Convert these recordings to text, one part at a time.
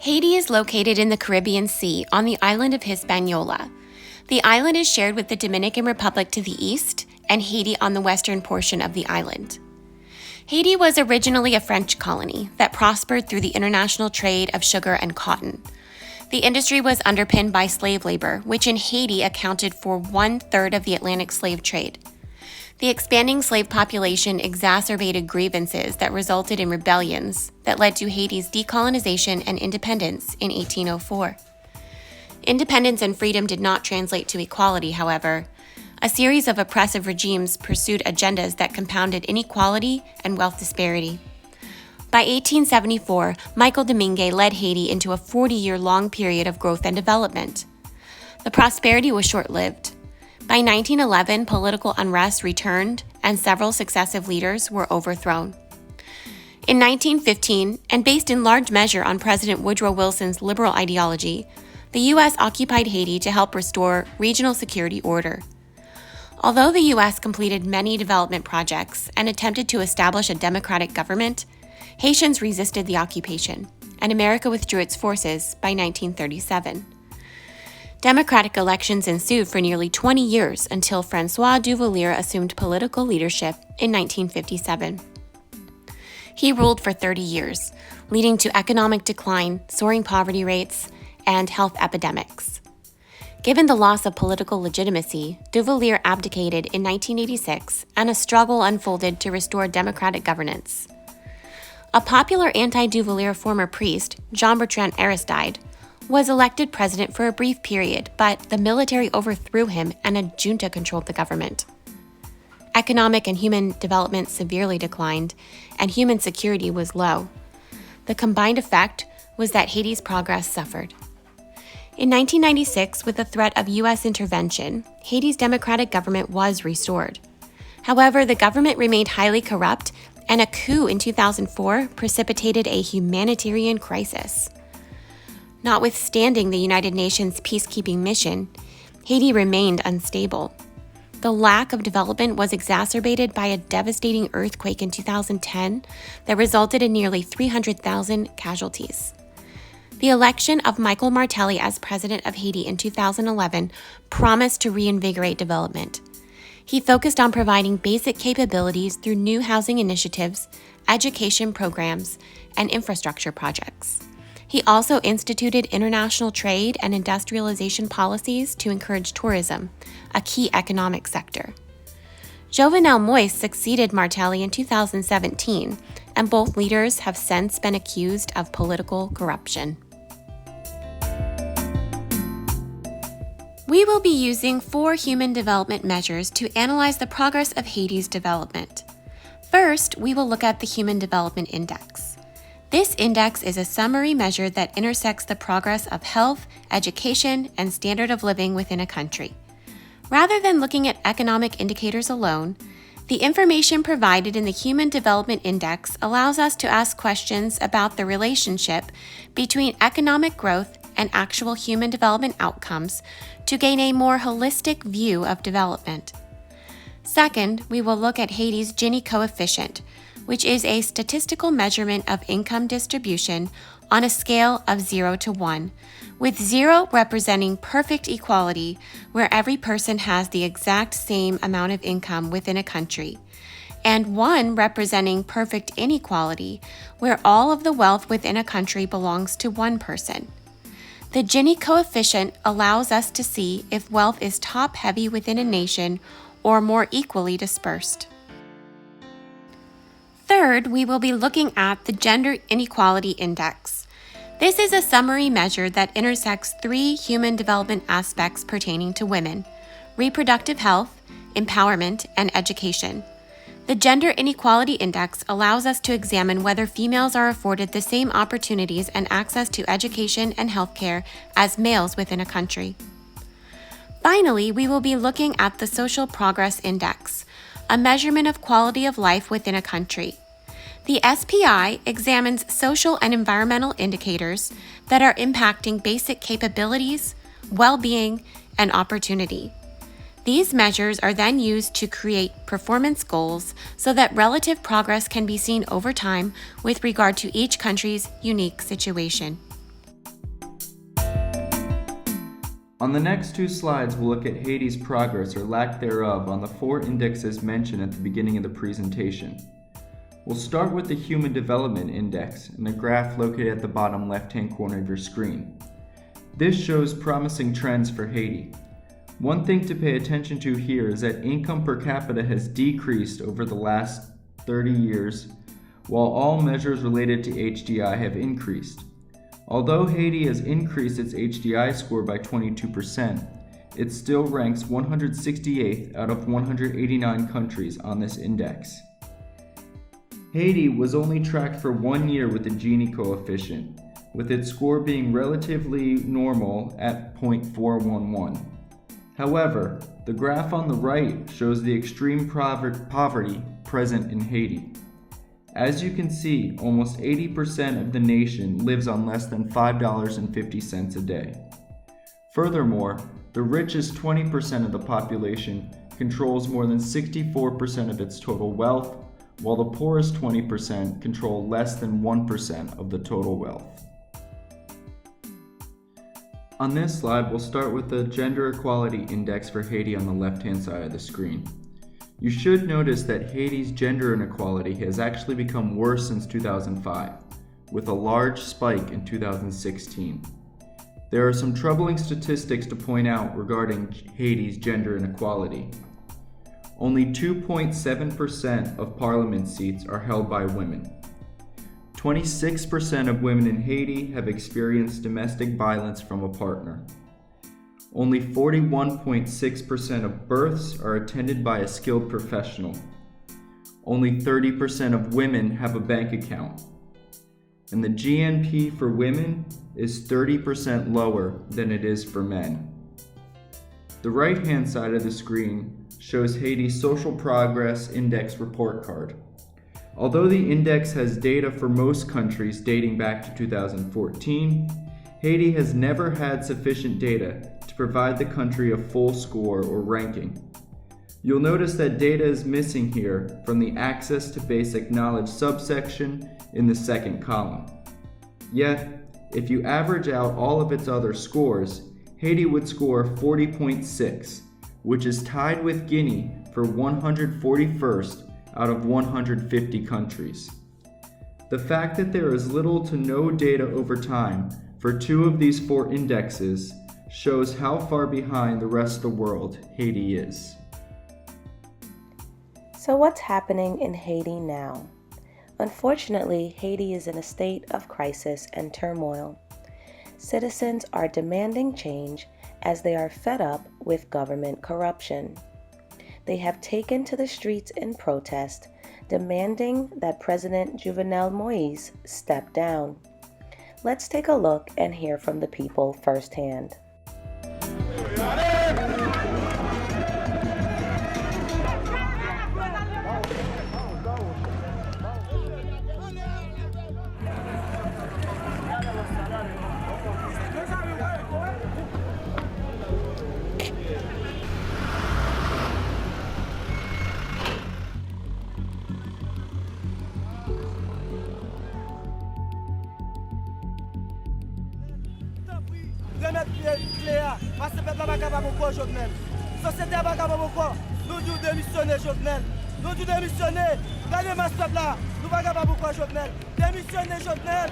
Haiti is located in the Caribbean Sea on the island of Hispaniola. The island is shared with the Dominican Republic to the east and Haiti on the western portion of the island. Haiti was originally a French colony that prospered through the international trade of sugar and cotton. The industry was underpinned by slave labor, which in Haiti accounted for 1/3 of the Atlantic slave trade. The expanding slave population exacerbated grievances that resulted in rebellions that led to Haiti's decolonization and independence in 1804. Independence and freedom did not translate to equality, however. A series of oppressive regimes pursued agendas that compounded inequality and wealth disparity. By 1874, Michael Domingue led Haiti into a 40-year-long period of growth and development. The prosperity was short-lived. By 1911, political unrest returned and several successive leaders were overthrown. In 1915, and based in large measure on President Woodrow Wilson's liberal ideology, the U.S. occupied Haiti to help restore regional security order. Although the U.S. completed many development projects and attempted to establish a democratic government, Haitians resisted the occupation, and America withdrew its forces by 1937. Democratic elections ensued for nearly 20 years until François Duvalier assumed political leadership in 1957. He ruled for 30 years, leading to economic decline, soaring poverty rates, and health epidemics. Given the loss of political legitimacy, Duvalier abdicated in 1986, and a struggle unfolded to restore democratic governance. A popular anti-Duvalier former priest, Jean-Bertrand Aristide, was elected president for a brief period, but the military overthrew him and a junta controlled the government. Economic and human development severely declined, and human security was low. The combined effect was that Haiti's progress suffered. In 1996, with the threat of U.S. intervention, Haiti's democratic government was restored. However, the government remained highly corrupt, and a coup in 2004 precipitated a humanitarian crisis. Notwithstanding the United Nations peacekeeping mission, Haiti remained unstable. The lack of development was exacerbated by a devastating earthquake in 2010 that resulted in nearly 300,000 casualties. The election of Michel Martelly as president of Haiti in 2011 promised to reinvigorate development. He focused on providing basic capabilities through new housing initiatives, education programs, and infrastructure projects. He also instituted international trade and industrialization policies to encourage tourism, a key economic sector. Jovenel Moïse succeeded Martelly in 2017, and both leaders have since been accused of political corruption. We will be using 4 human development measures to analyze the progress of Haiti's development. First, we will look at the Human Development Index. This index is a summary measure that intersects the progress of health, education, and standard of living within a country. Rather than looking at economic indicators alone, the information provided in the Human Development Index allows us to ask questions about the relationship between economic growth and actual human development outcomes to gain a more holistic view of development. Second, we will look at Haiti's Gini coefficient, which is a statistical measurement of income distribution on a scale of 0 to 1, with 0 representing perfect equality, where every person has the exact same amount of income within a country, and 1 representing perfect inequality, where all of the wealth within a country belongs to one person. The Gini coefficient allows us to see if wealth is top-heavy within a nation or more equally dispersed. Third, we will be looking at the Gender Inequality Index. This is a summary measure that intersects 3 human development aspects pertaining to women: reproductive health, empowerment, and education. The Gender Inequality Index allows us to examine whether females are afforded the same opportunities and access to education and healthcare as males within a country. Finally, we will be looking at the Social Progress Index, a measurement of quality of life within a country. The SPI examines social and environmental indicators that are impacting basic capabilities, well-being, and opportunity. These measures are then used to create performance goals so that relative progress can be seen over time with regard to each country's unique situation. On the next two slides, we'll look at Haiti's progress or lack thereof on the 4 indexes mentioned at the beginning of the presentation. We'll start with the Human Development Index in the graph located at the bottom left-hand corner of your screen. This shows promising trends for Haiti. One thing to pay attention to here is that income per capita has decreased over the last 30 years, while all measures related to HDI have increased. Although Haiti has increased its HDI score by 22%, it still ranks 168th out of 189 countries on this index. Haiti was only tracked for 1 year with the Gini coefficient, with its score being relatively normal at 0.411. However, the graph on the right shows the extreme poverty present in Haiti. As you can see, almost 80% of the nation lives on less than $5.50 a day. Furthermore, the richest 20% of the population controls more than 64% of its total wealth, while the poorest 20% control less than 1% of the total wealth. On this slide, we'll start with the Gender Equality Index for Haiti on the left-hand side of the screen. You should notice that Haiti's gender inequality has actually become worse since 2005, with a large spike in 2016. There are some troubling statistics to point out regarding Haiti's gender inequality. Only 2.7% of parliament seats are held by women. 26% of women in Haiti have experienced domestic violence from a partner. Only 41.6% of births are attended by a skilled professional. Only 30% of women have a bank account. And the GNP for women is 30% lower than it is for men. The right-hand side of the screen shows Haiti's Social Progress Index report card. Although the index has data for most countries dating back to 2014, Haiti has never had sufficient data to provide the country a full score or ranking. You'll notice that data is missing here from the Access to Basic Knowledge subsection in the second column. Yet, if you average out all of its other scores, Haiti would score 40.6, which is tied with Guinea for 141st out of 150 countries. The fact that there is little to no data over time for 2 of these 4 indexes shows how far behind the rest of the world Haiti is. So what's happening in Haiti now? Unfortunately, Haiti is in a state of crisis and turmoil. Citizens are demanding change as they are fed up with government corruption. They have taken to the streets in protest, demanding that President Jovenel Moïse step down. Let's take a look and hear from the people firsthand. Remettre clé parce que le peuple n'est pas capable de Jovenel. La société n'est pas capable de nous devons démissionner Jovenel. Nous devons démissionner. Regardez-moi ce peuple-là. Nous ne sommes pas capables de Jovenel. Démissionner Jovenel.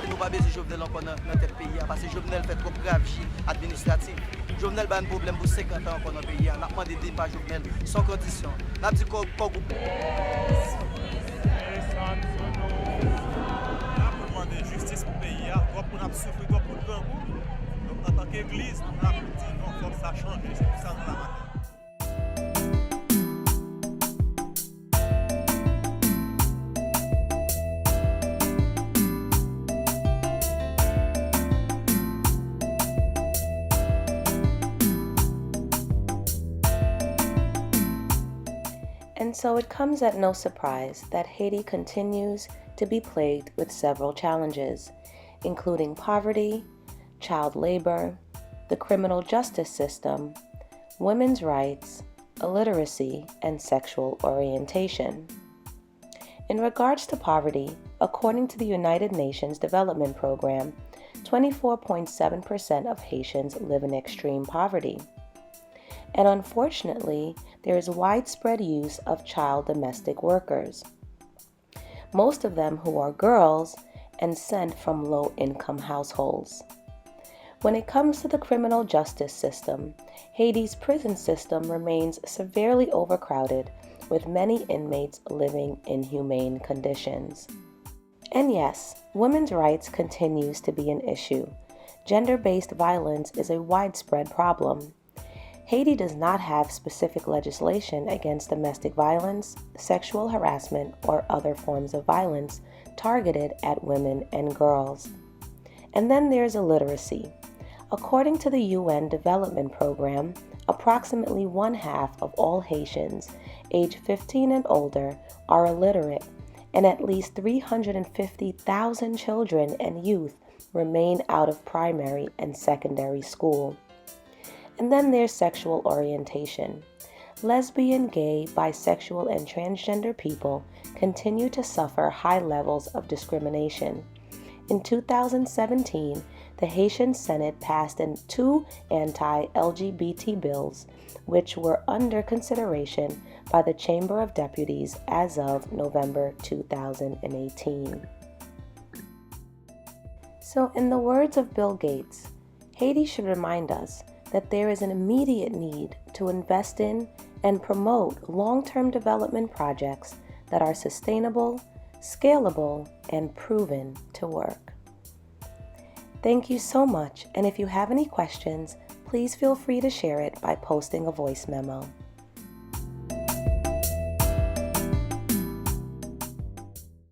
Nous ne pouvons pas baisser Jovenel encore dans notre pays parce que Jovenel fait trop grave administratif. Jovenel a un problème pour 50 ans encore dans le pays. On a demandé de pas Jovenel sans condition. On a dit qu'on pas justice pour le pays, droit pour nous souffrir, droit pour le grand groupe. Donc, en tant qu'Église, nous avons dit non, il faut que ça change. C'est pour ça que nous l'avons fait. And so it comes at no surprise that Haiti continues to be plagued with several challenges, including poverty, child labor, the criminal justice system, women's rights, illiteracy, and sexual orientation. In regards to poverty, According to the United Nations Development Program, 24.7% of Haitians live in extreme poverty. And unfortunately, there is widespread use of child domestic workers, most of them who are girls and sent from low-income households. When it comes to the criminal justice system, Haiti's prison system remains severely overcrowded, with many inmates living in inhumane conditions. And yes, women's rights continues to be an issue. Gender-based violence is a widespread problem. Haiti does not have specific legislation against domestic violence, sexual harassment, or other forms of violence targeted at women and girls. And then there's illiteracy. According to the UN Development Program, approximately 1/2 of all Haitians aged 15 and older are illiterate, and at least 350,000 children and youth remain out of primary and secondary school. And then there's sexual orientation. Lesbian, gay, bisexual, and transgender people continue to suffer high levels of discrimination. In 2017, the Haitian Senate passed two anti-LGBT bills, which were under consideration by the Chamber of Deputies as of November 2018. So, in the words of Bill Gates, Haiti should remind us that there is an immediate need to invest in and promote long-term development projects that are sustainable, scalable, and proven to work. Thank you so much, and if you have any questions, please feel free to share it by posting a voice memo.